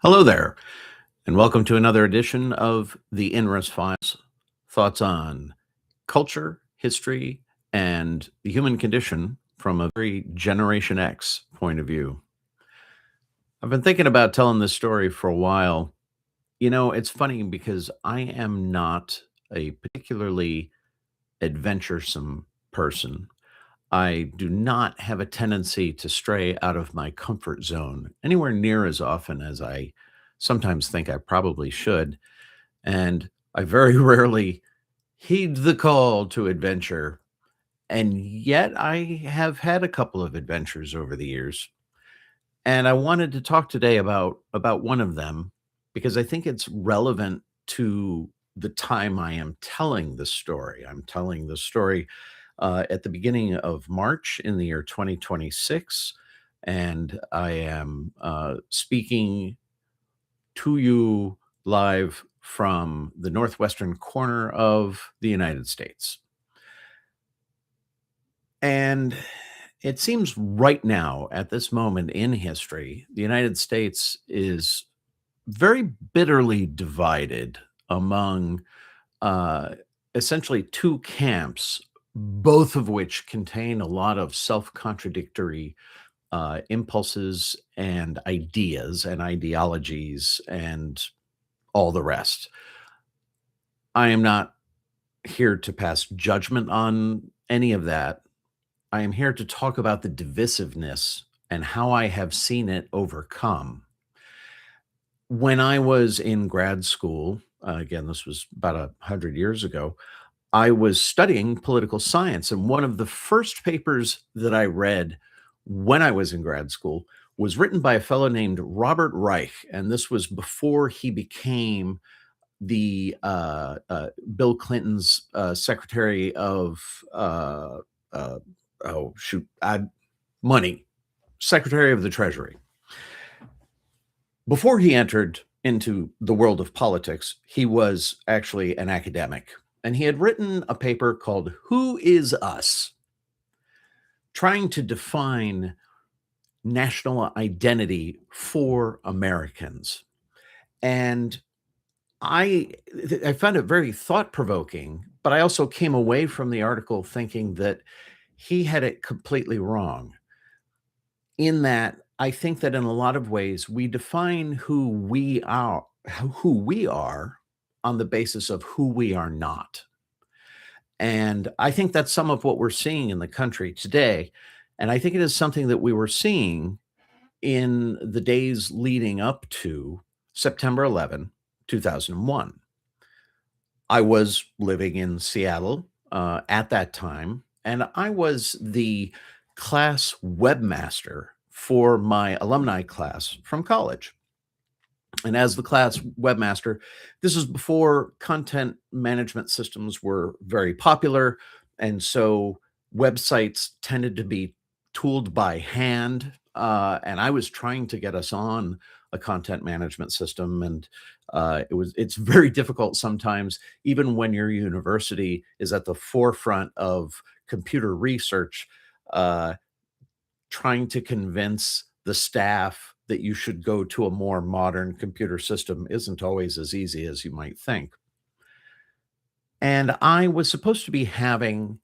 Hello there, and welcome to another edition of the Inrest Files. Thoughts on culture, history, and the human condition from a very Generation X point of view. I've been thinking about telling this story for a while. It's funny because I am not a particularly adventuresome person. I do not have a tendency to stray out of my comfort zone anywhere near as often as I sometimes think I probably should. And I very rarely heed the call to adventure. And yet I have had a couple of adventures over the years. And I wanted to talk today about one of them because I think it's relevant to the time I am telling the story. I'm telling the story at the beginning of March in the year 2026, and I am speaking to you live from the northwestern corner of the United States. And it seems right now, at this moment in history, the United States is very bitterly divided among uh, essentially two camps, both of which contain a lot of self contradictory impulses and ideas and ideologies and all the rest. I am not here to pass judgment on any of that. I am here to talk about the divisiveness and how I have seen it overcome. When I was in grad school, again, this was about 100 years ago, I was studying political science. And one of the first papers that I read when I was in grad school was written by a fellow named Robert Reich. And this was before he became the Bill Clinton's Secretary of uh, oh shoot, money, Secretary of the Treasury. Before he entered into the world of politics, he was actually an academic, and he had written a paper called "Who Is Us?" trying to define national identity for Americans. And I found it very thought provoking, but I also came away from the article thinking that he had it completely wrong. In that, I think that in a lot of ways we define who we are on the basis of who we are not. And I think that's some of what we're seeing in the country today. And I think it is something that we were seeing in the days leading up to September 11, 2001. I was living in Seattle at that time, and I was the class webmaster for my alumni class from college. And as the class webmaster, this is before content management systems were very popular. And so websites tended to be tooled by hand. And I was trying to get us on a content management system. And it's very difficult sometimes, even when your university is at the forefront of computer research, uh, trying to convince the staff that you should go to a more modern computer system isn't always as easy as you might think. And I was supposed to be having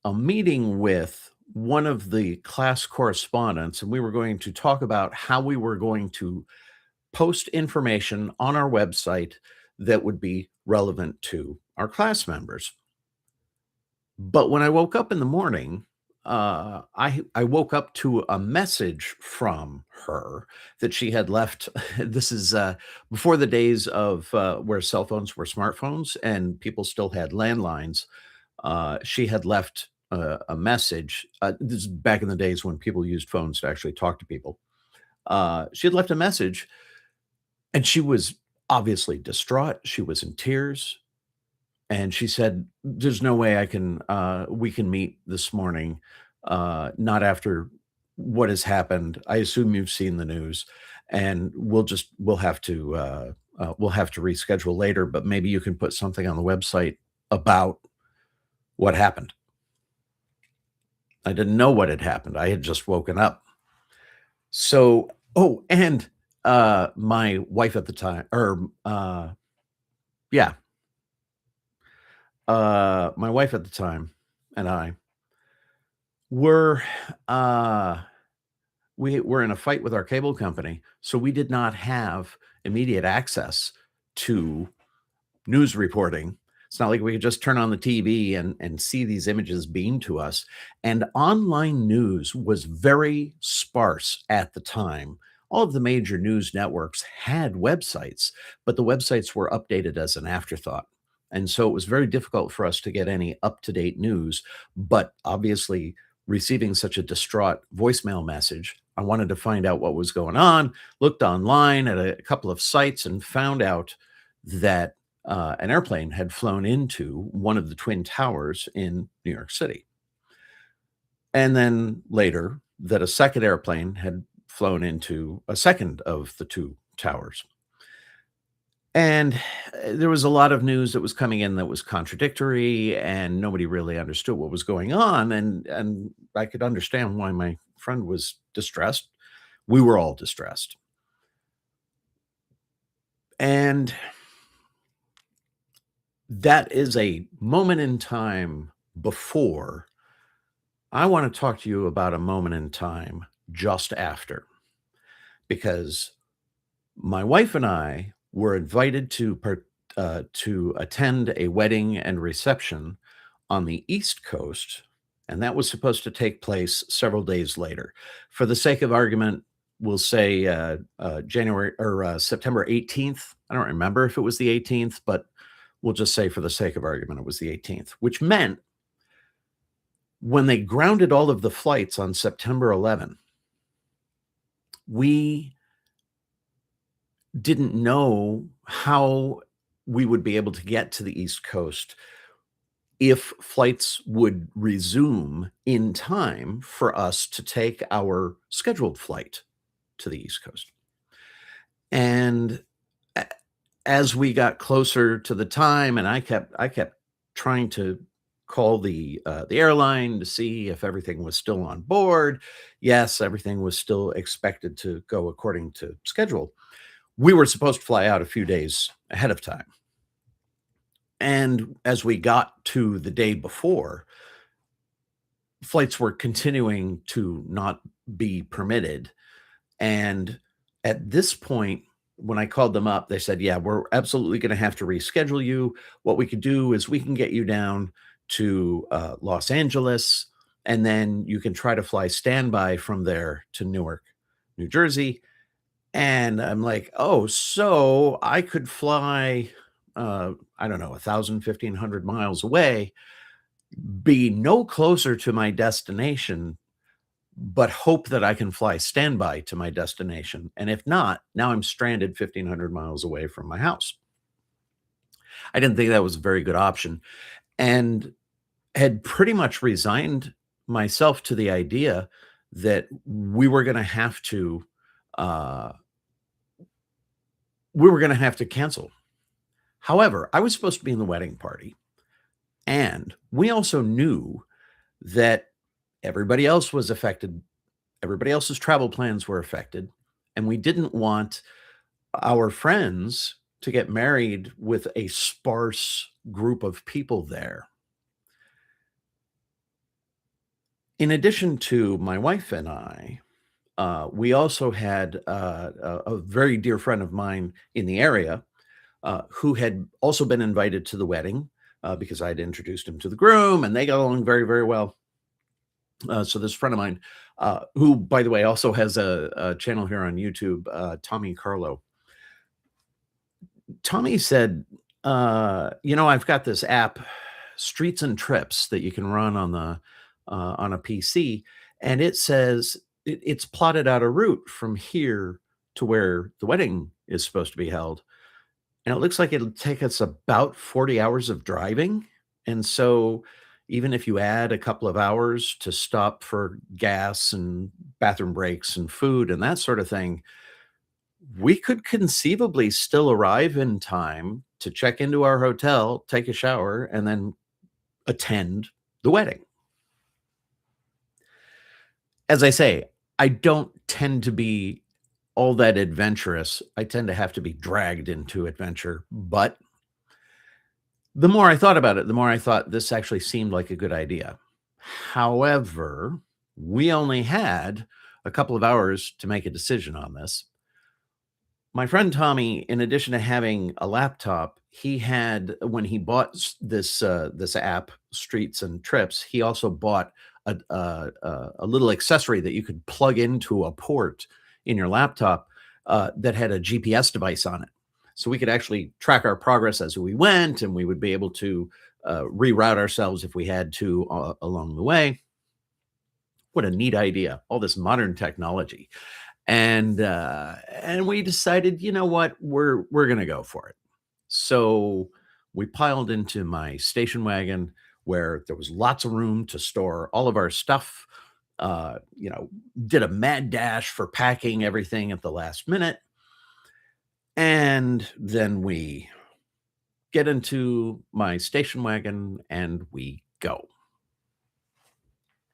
a meeting with one of the class correspondents, and we were going to talk about how we were going to post information on our website that would be relevant to our class members. But when I woke up in the morning, I woke up to a message from her that she had left. This is before the days of where cell phones were smartphones and people still had landlines. She had left a message. This is back in the days when people used phones to actually talk to people. She had left a message, and she was obviously distraught. She was in tears. And she said, "There's no way we can meet this morning, not after what has happened. I assume you've seen the news, and we'll have to reschedule later, but maybe you can put something on the website about what happened." I didn't know what had happened. I had just woken up. So, oh, and My wife at the time, or yeah, my wife at the time and I were uh we were in a fight with our cable company, so we did not have immediate access to news reporting. It's not like we could just turn on the TV and see these images beamed to us. And online news was very sparse at the time. All of the major news networks had websites, but the websites were updated as an afterthought. And so it was very difficult for us to get any up to date news. But obviously, receiving such a distraught voicemail message, I wanted to find out what was going on, looked online at a couple of sites, and found out that an airplane had flown into one of the twin towers in New York City. And then later, that a second airplane had flown into a second of the two towers. And there was a lot of news that was coming in that was contradictory, and nobody really understood what was going on. And I could understand why my friend was distressed. We were all distressed. And that is a moment in time before. I want to talk to you about a moment in time just after, because my wife and I were invited to attend a wedding and reception on the East Coast, and that was supposed to take place several days later. For the sake of argument, we'll say January or September 18th. I don't remember if it was the 18th, but we'll just say for the sake of argument, it was the 18th, which meant when they grounded all of the flights on September 11, we didn't know how we would be able to get to the East Coast if flights would resume in time for us to take our scheduled flight to the East Coast. And a- as we got closer to the time, and I kept trying to call the airline to see if everything was still on board. Yes, everything was still expected to go according to schedule. We were supposed to fly out a few days ahead of time. And as we got to the day before, flights were continuing to not be permitted. And at this point, when I called them up, they said, "Yeah, we're absolutely going to have to reschedule you. What we could do is we can get you down to Los Angeles, and then you can try to fly standby from there to Newark, New Jersey." And I'm like, "Oh, so I could fly, I don't know, 1,000, 1,500 miles away, be no closer to my destination, but hope that I can fly standby to my destination. And if not, now I'm stranded 1,500 miles away from my house." I didn't think that was a very good option, and had pretty much resigned myself to the idea that uh, we were going to have to cancel. However, I was supposed to be in the wedding party, and we also knew that everybody else was affected. Everybody else's travel plans were affected, and we didn't want our friends to get married with a sparse group of people there. In addition to my wife and I, we also had a very dear friend of mine in the area who had also been invited to the wedding because I had introduced him to the groom, and they got along very, very well. So this friend of mine, who, by the way, also has a channel here on YouTube, Tommy Carlo. Tommy said, I've got this app, Streets and Trips, that you can run on a PC, and it says it's plotted out a route from here to where the wedding is supposed to be held, and it looks like it'll take us about 40 hours of driving. And so, even if you add a couple of hours to stop for gas and bathroom breaks and food and that sort of thing, we could conceivably still arrive in time to check into our hotel, take a shower, and then attend the wedding. As I say, I don't tend to be all that adventurous. I tend to have to be dragged into adventure, but the more I thought about it, the more I thought this actually seemed like a good idea. However, we only had a couple of hours to make a decision on this. My friend Tommy, in addition to having a laptop, he had when he bought this app, Streets and Trips, he also bought a little accessory that you could plug into a port in your laptop that had a GPS device on it. So we could actually track our progress as we went, and we would be able to reroute ourselves if we had to along the way. What a neat idea! All this modern technology, and we decided, you know what, we're gonna go for it. So we piled into my station wagon where there was lots of room to store all of our stuff. You know, did a mad dash for packing everything at the last minute, and then we get into my station wagon and we go.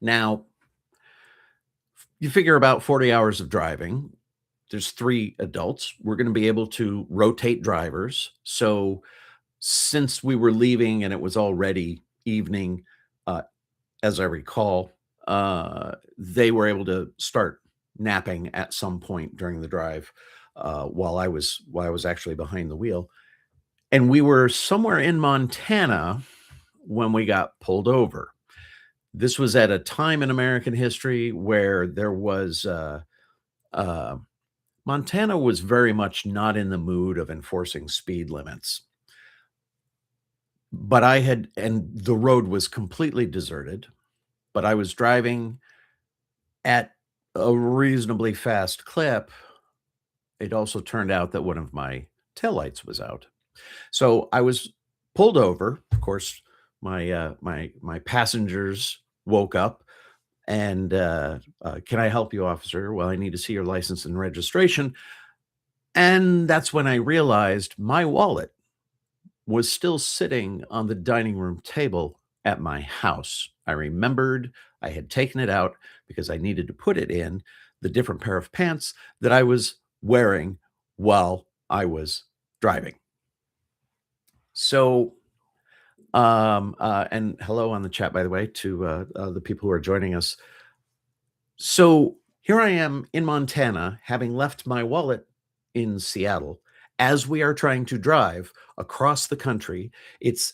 Now, you figure about 40 hours of driving. There's 3 adults. We're gonna be able to rotate drivers. So, since we were leaving and it was already evening, uh, as I recall, they were able to start napping at some point during the drive, while I was actually behind the wheel. And we were somewhere in Montana when we got pulled over. This was at a time in American history where there was, uh Montana was very much not in the mood of enforcing speed limits, but I had and the road was completely deserted, but I was driving at a reasonably fast clip. It also turned out that one of my taillights was out. So I was pulled over. Of course, my passengers woke up and, "Can I help you, officer?" "Well, I need to see your license and registration." And that's when I realized my wallet was still sitting on the dining room table at my house. I remembered I had taken it out because I needed to put it in the different pair of pants that I was wearing while I was driving. So, and hello on the chat, by the way, to the people who are joining us. So here I am in Montana, having left my wallet in Seattle as we are trying to drive across the country. It's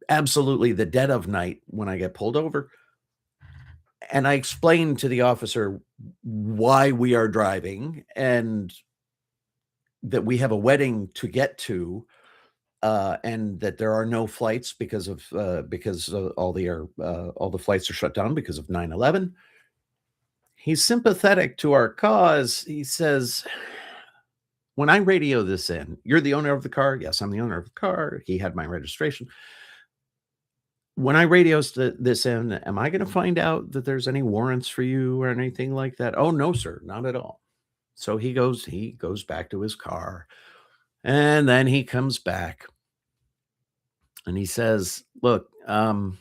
absolutely the dead of night when I get pulled over. And I explained to the officer why we are driving and that we have a wedding to get to, and that there are no flights because all the flights are shut down because of 9/11. He's sympathetic to our cause. He says, "When I radio this in, you're the owner of the car?" "Yes, I'm the owner of the car." He had my registration. "When I radios this in, am I gonna find out that there's any warrants for you or anything like that?" "Oh, no, sir, not at all." So he goes back to his car, and then he comes back and he says, "Look, I'm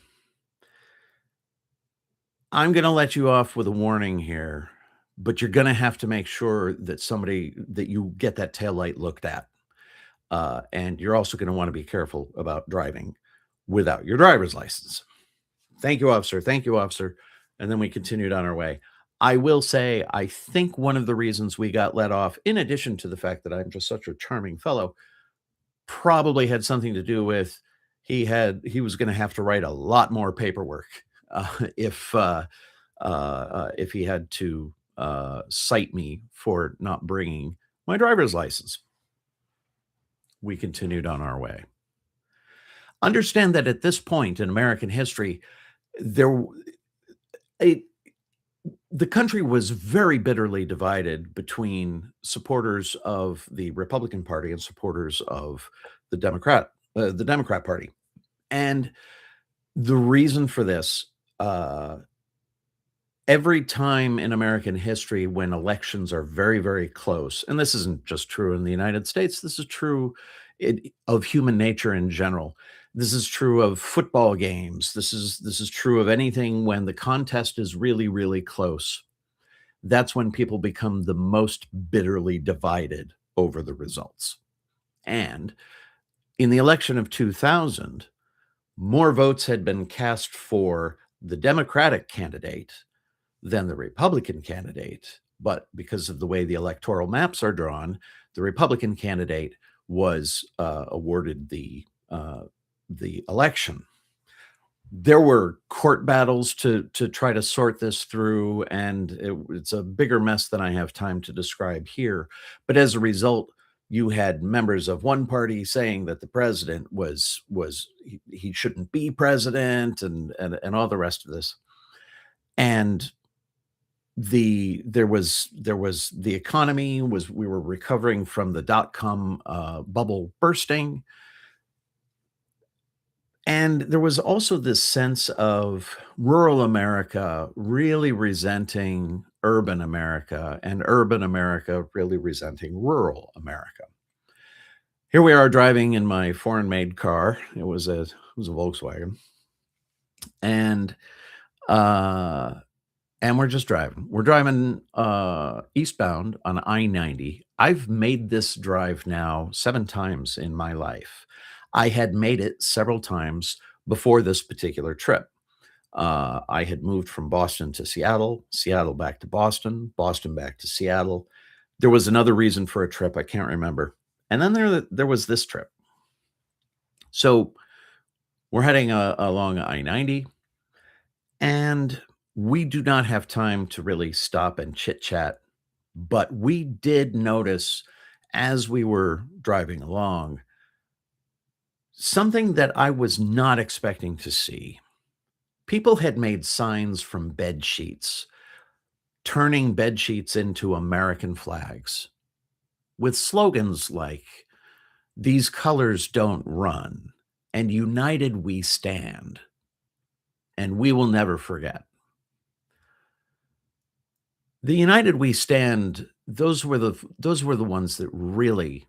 gonna let you off with a warning here, but you're gonna have to make sure that you get that taillight looked at. And you're also gonna wanna be careful about driving without your driver's license." "Thank you, officer. Thank you, officer." And then we continued on our way. I will say, I think one of the reasons we got let off, in addition to the fact that I'm just such a charming fellow, probably had something to do with he was gonna have to write a lot more paperwork, if he had to, cite me for not bringing my driver's license. We continued on our way. Understand that at this point in American history, there w a the country was very bitterly divided between supporters of the Republican Party and supporters of the Democrat Party, and the reason for this, uh, every time in American history when elections are very, very close, and this isn't just true in the United States, this is true of human nature in general. This is true of football games. This is true of anything when the contest is really, really close. that's when people become the most bitterly divided over the results. And in the election of 2000, more votes had been cast for the Democratic candidate than the Republican candidate. But because of the way the electoral maps are drawn, the Republican candidate was awarded the election. There were court battles to try to sort this through, and it's a bigger mess than I have time to describe here. But as a result, you had members of one party saying that the president he shouldn't be president, and all the rest of this. And there was the economy was we were recovering from the dot-com bubble bursting, and there was also this sense of rural America really resenting urban America, and urban America really resenting rural America. Here we are driving in my foreign-made car. It was a Volkswagen, and uh, and we're just driving. We're driving eastbound on I-90. I've made this drive now 7 times in my life. I had made it several times before this particular trip. I had moved from Boston to Seattle, Seattle back to Boston, Boston back to Seattle. There was another reason for a trip, I can't remember. And then there was this trip. So we're heading along I-90, and we do not have time to really stop and chit chat, but we did notice as we were driving along something that I was not expecting to see. People had made signs from bed sheets, turning bed sheets into American flags with slogans like, "These colors don't run," and "United we stand," and "We will never forget." The United We Stand, those were the ones that really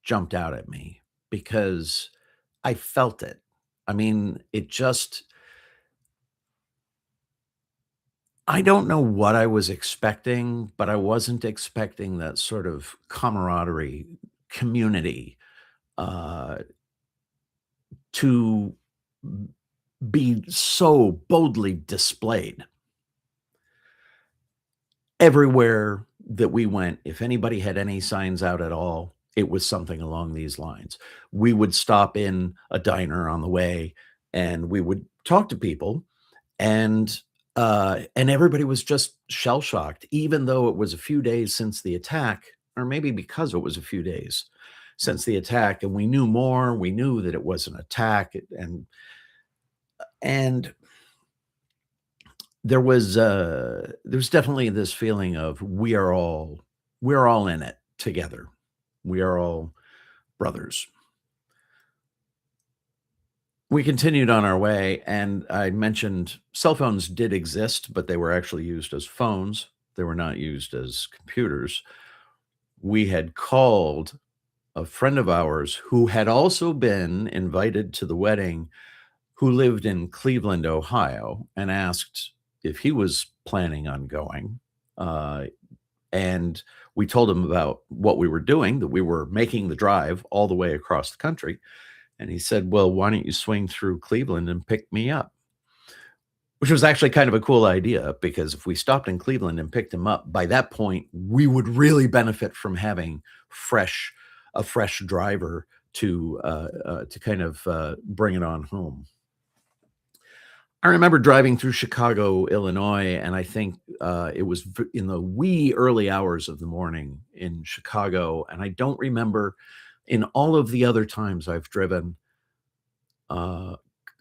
jumped out at me because I felt it. I mean, I don't know what I was expecting, but I wasn't expecting that sort of camaraderie, community, uh, to be so boldly displayed. Everywhere that we went, if anybody had any signs out at all, it was something along these lines. We would stop in a diner on the way, and we would talk to people, and everybody was just shell-shocked, even though it was a few days since the attack, or maybe because it was a few days since the attack, and we knew more, we knew that it was an attack, and there was definitely this feeling of we're all in it together. We are all brothers. We continued on our way, and I mentioned cell phones did exist, but they were actually used as phones. They were not used as computers. We had called a friend of ours who had also been invited to the wedding, who lived in Cleveland, Ohio, and asked if he was planning on going. Uh, and we told him about what we were doing, that we were making the drive all the way across the country. And he said, "Well, why don't you swing through Cleveland and pick me up?" Which was actually kind of a cool idea because if we stopped in Cleveland and picked him up, by that point, we would really benefit from having fresh a fresh driver to kind of bring it on home. I remember driving through Chicago, Illinois, and I think it was in the wee early hours of the morning in Chicago. And I don't remember in all of the other times I've driven uh,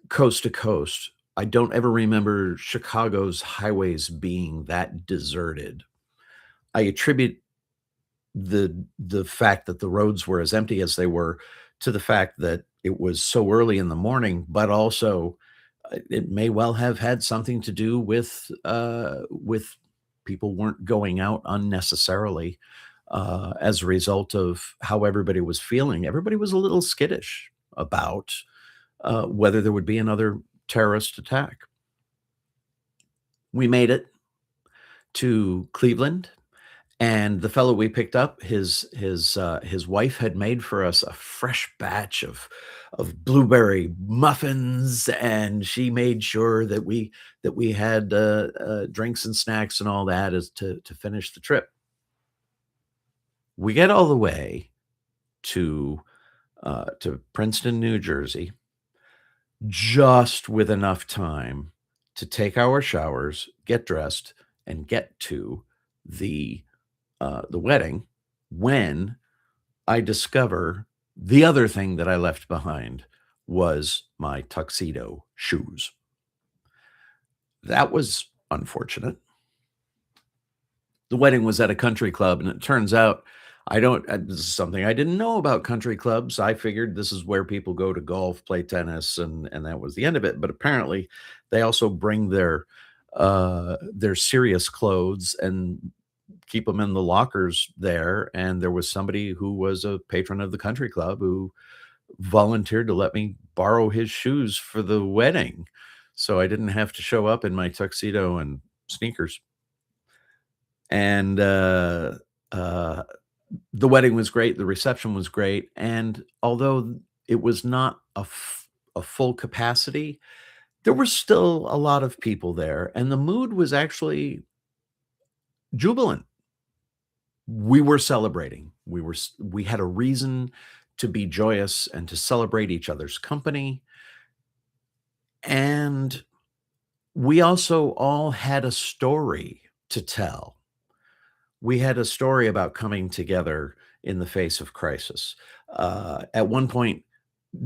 coast to coast, I don't ever remember Chicago's highways being that deserted. I attribute the fact that the roads were as empty as they were to the fact that it was so early in the morning, but also it may well have had something to do with people weren't going out unnecessarily as a result of how everybody was feeling. Everybody was a little skittish about whether there would be another terrorist attack. We made it to Cleveland, and the fellow we picked up, his wife had made for us a fresh batch of blueberry muffins, and she made sure that we had, drinks and snacks and all that as to finish the trip. We get all the way to Princeton, New Jersey, just with enough time to take our showers, get dressed, and get to the wedding when I discover the other thing that I left behind was my tuxedo shoes. That was unfortunate. The wedding was at a country club, and it turns out I don't this is something I didn't know about country clubs. I figured this is where people go to golf, play tennis, and that was the end of it, but apparently, they also bring their serious clothes and keep them in the lockers there, and there was somebody who was a patron of the country club who volunteered to let me borrow his shoes for the wedding, so I didn't have to show up in my tuxedo and sneakers. And, uh, the wedding was great, the reception was great, and although it was not a full capacity, there were still a lot of people there, and the mood was actually jubilant. We were celebrating. We had a reason to be joyous and to celebrate each other's company, and we also all had a story to tell. We had a story about coming together in the face of crisis. At one point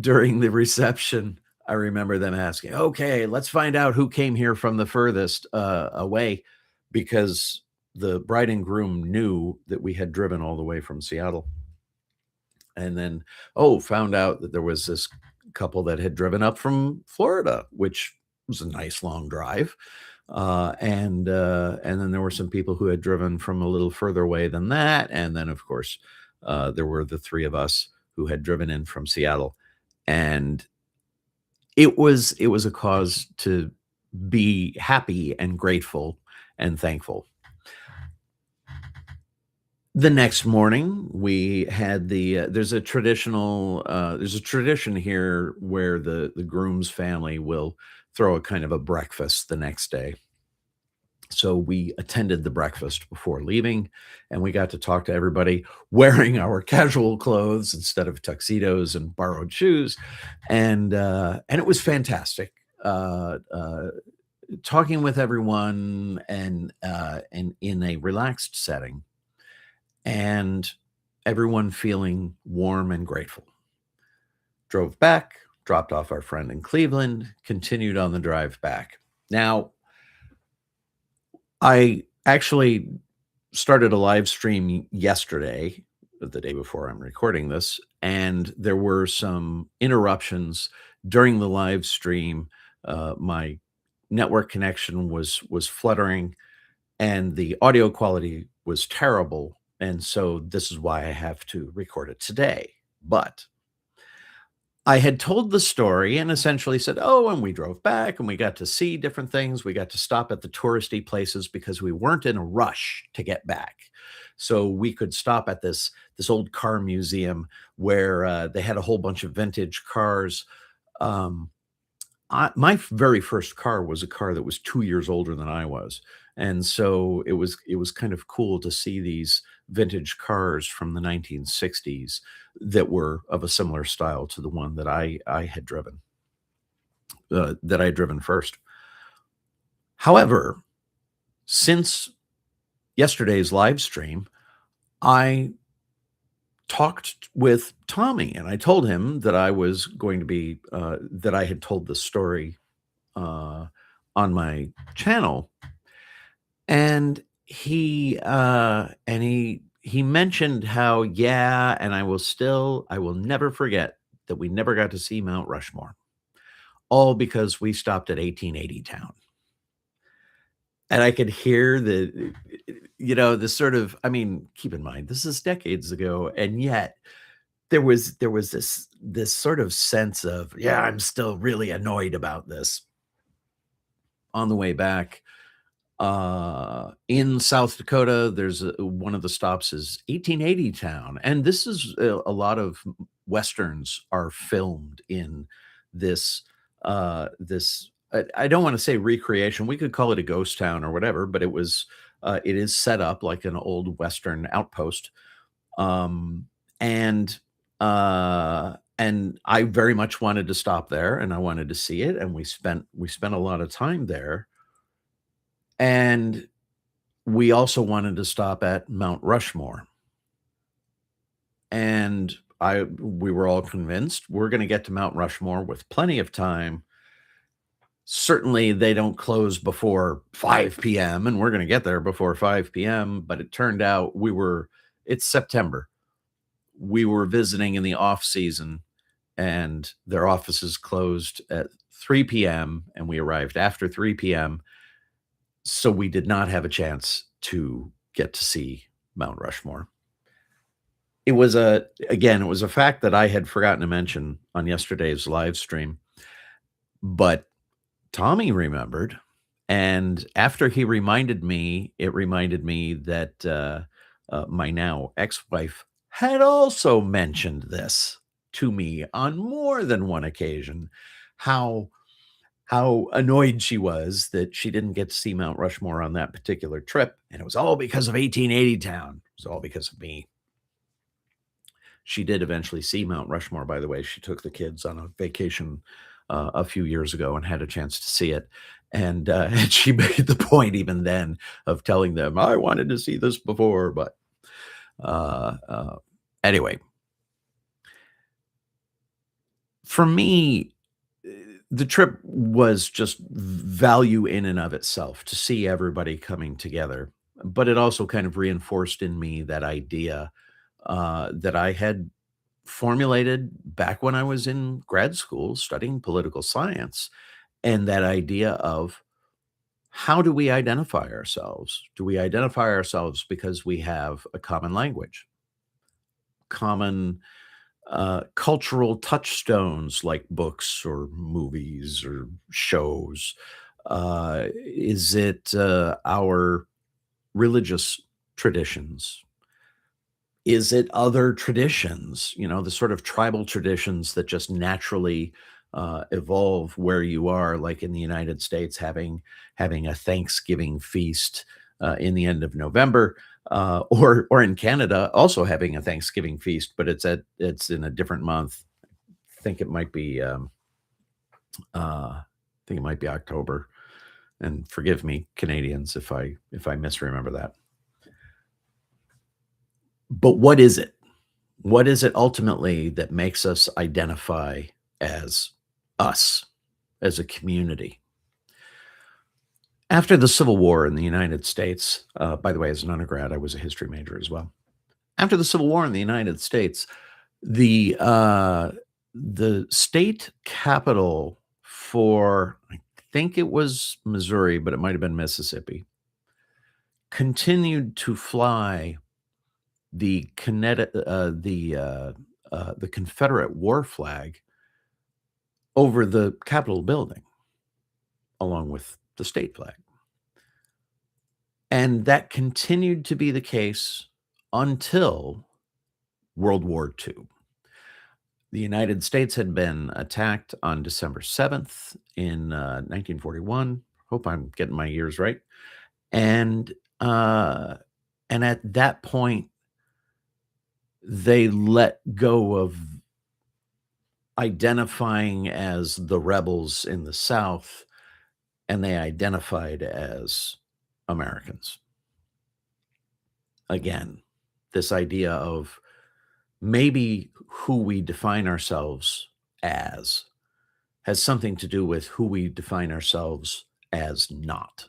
during the reception, I remember them asking, "Okay, let's find out who came here from the furthest away," because the bride and groom knew that we had driven all the way from Seattle. And then, oh, found out that there was this couple that had driven up from Florida, which was a nice long drive. And then there were some people who had driven from a little further away than that. And then, of course, there were the three of us who had driven in from Seattle. And it was a cause to be happy and grateful and thankful. The next morning, we had there's a tradition here where the groom's family will throw a kind of a breakfast the next day. So we attended the breakfast before leaving, and we got to talk to everybody wearing our casual clothes instead of tuxedos and borrowed shoes, and it was fantastic. Talking with everyone and in a relaxed setting, and everyone feeling warm and grateful. Drove back, dropped off our friend in Cleveland, continued on the drive back. Now, I actually started a live stream yesterday, the day before I'm recording this, and there were some interruptions during the live stream. My network connection was fluttering, and the audio quality was terrible, and so this is why I have to record it today. But I had told the story and essentially said, "Oh, and we drove back and we got to see different things. We got to stop at the touristy places because we weren't in a rush to get back. So we could stop at this old car museum where they had a whole bunch of vintage cars. Um, my very first car was a car that was 2 years older than I was, and so it was kind of cool to see these vintage cars from the 1960s that were of a similar style to the one that I had driven first. However, since yesterday's live stream, I talked with Tommy, and I told him that I was going to be that I had told the story uh, on my channel, and he mentioned how, yeah, and I will never forget that we never got to see Mount Rushmore, all because we stopped at 1880 Town. And I could hear the sort of, I mean, keep in mind, this is decades ago, and yet there was this sort of sense of, yeah, I'm still really annoyed about this on the way back. In South Dakota, there's one of the stops is 1880 town, and this is a lot of westerns are filmed in this. I don't want to say recreation. We could call it a ghost town or whatever, but it was. It is set up like an old western outpost, um, and I very much wanted to stop there, and I wanted to see it, and we spent a lot of time there, and we also wanted to stop at Mount Rushmore, and I we were all convinced we're gonna get to Mount Rushmore with plenty of time. Certainly, they don't close before 5 PM, and we're gonna get there before 5 PM, but it turned out it's September. We were visiting in the off season, and their offices closed at 3 PM, and we arrived after 3 PM, so we did not have a chance to get to see Mount Rushmore. It was a fact that I had forgotten to mention on yesterday's live stream, but Tommy remembered, and after he reminded me, it reminded me that, my now ex-wife had also mentioned this to me on more than one occasion, how how annoyed she was that she didn't get to see Mount Rushmore on that particular trip, and it was all because of 1880 Town. It was all because of me. She did eventually see Mount Rushmore, by the way. She took the kids on a vacation, a few years ago and had a chance to see it, and she made the point even then of telling them, "I wanted to see this before," but, uh, uh, anyway, for me, the trip was just value in and of itself to see everybody coming together, but it also kind of reinforced in me that idea, that I had formulated back when I was in grad school studying political science, and that idea of how do we identify ourselves? Do we identify ourselves because we have a common language, common cultural touchstones like books or movies or shows? Is it our religious traditions? Is it other traditions, the sort of tribal traditions that just naturally, evolve where you are, like in the United States, having a Thanksgiving feast, in the end of November, or in Canada, also having a Thanksgiving feast, but it's in a different month. I think it might be, I think it might be October, and forgive me, Canadians, if I misremember that. But what is it? What is it ultimately that makes us identify as us, as a community? After the Civil War in the United States, by the way, as an undergrad, I was a history major as well. After the Civil War in the United States, the the state capital for I think it was Missouri, but it might have been Mississippi, continued to fly the Confederate war flag over the Capitol building, along with the state flag. And that continued to be the case until World War II. The United States had been attacked on December 7th in 1941. Hope I'm getting my years right. And uh, and at that point, they let go of identifying as the rebels in the South, and they identified as Americans. Again, this idea of maybe who we define ourselves as has something to do with who we define ourselves as not.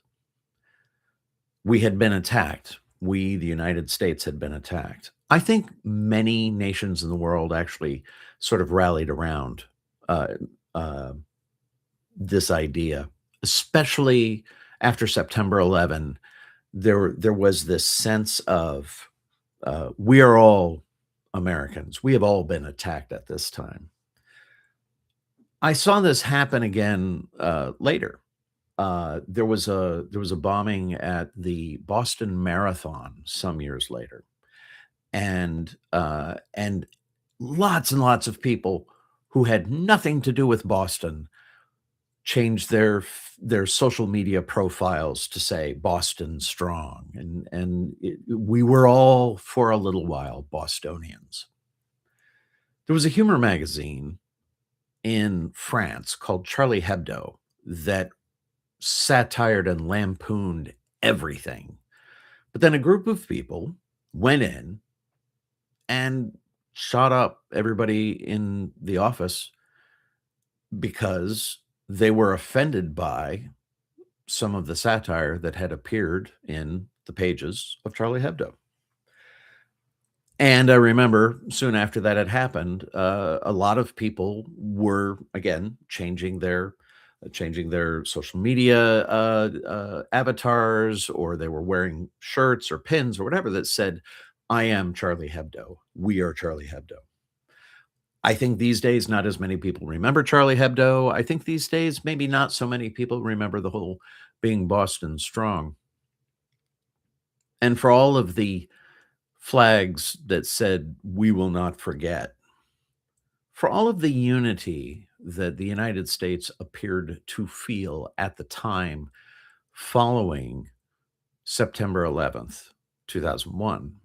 We had been attacked. We, the United States, had been attacked. I think many nations in the world actually sort of rallied around uh, uh, this idea, especially after September 11. There was this sense of we are all Americans. We have all been attacked at this time. I saw this happen again later. There was a bombing at the Boston Marathon some years later, and lots and lots of people who had nothing to do with Boston changed their social media profiles to say Boston strong, we were all for a little while Bostonians. There was a humor magazine in France called Charlie Hebdo that satired and lampooned everything. But then a group of people went in and shot up everybody in the office because they were offended by some of the satire that had appeared in the pages of Charlie Hebdo. And I remember soon after that had happened, a lot of people were again changing their social media avatars, or they were wearing shirts or pins or whatever that said, "I am Charlie Hebdo. We are Charlie Hebdo." I think these days not as many people remember Charlie Hebdo. I think these days maybe not so many people remember the whole being Boston strong. And for all of the flags that said, "We will not forget," for all of the unity that the United States appeared to feel at the time following September 11th, 2001,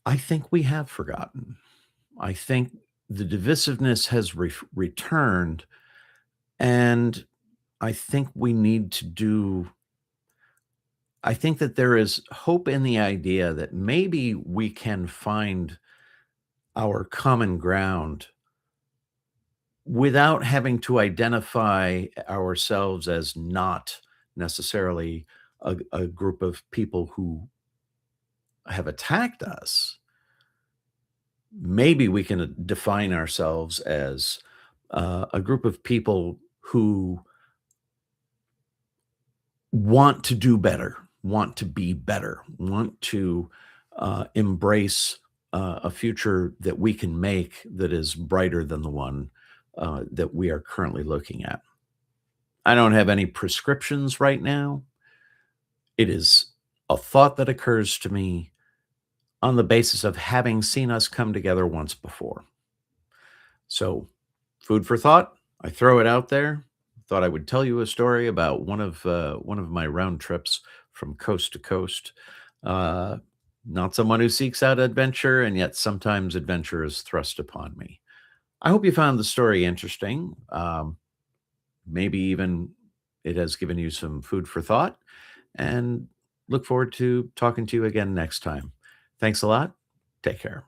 I think we have forgotten. I think the divisiveness has returned, and I think we need to do I think that there is hope in the idea that maybe we can find our common ground without having to identify ourselves as not necessarily a group of people who have attacked us. Maybe we can define ourselves as a group of people who want to do better, want to be better, want to embrace a future that we can make that is brighter than the one that we are currently looking at. I don't have any prescriptions right now. It is a thought that occurs to me on the basis of having seen us come together once before. So, food for thought. I throw it out there. Thought I would tell you a story about one of my round trips from coast to coast. Uh, Not someone who seeks out adventure, and yet sometimes adventure is thrust upon me. I hope you found the story interesting. Maybe even it has given you some food for thought, and look forward to talking to you again next time. Thanks a lot. Take care.